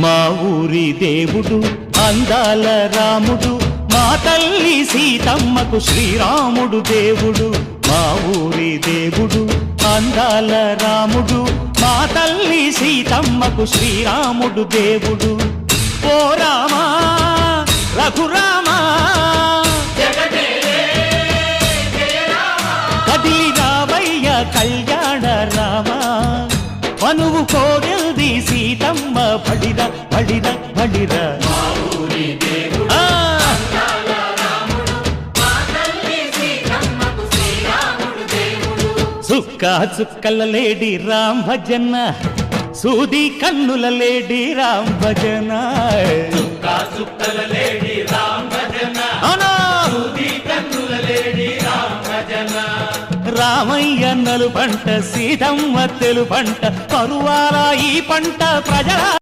మా ఊరి దేవుడు అందాల రాముడు, మా తల్లి సీతమ్మకు శ్రీరాముడు దేవుడు. మా ఊరి దేవుడు అందాల రాముడు, మా తల్లి సీతమ్మకు శ్రీరాముడు దేవుడు. ఓ రామా రఘురామా కదిలి రావయ్య కళ్యాణ రామా, మనువు కోగెల్ది సీతమ్మ బడిర బడిర బడిర. చుక్క చుక్కల లేడి రామ్ భజన, సూది కన్నుల లేడి రామ్ భజన. రామయ్య నలు పంట, సీతమ్మ తెలు పంట, పరువాల ఈ పంట ప్రజల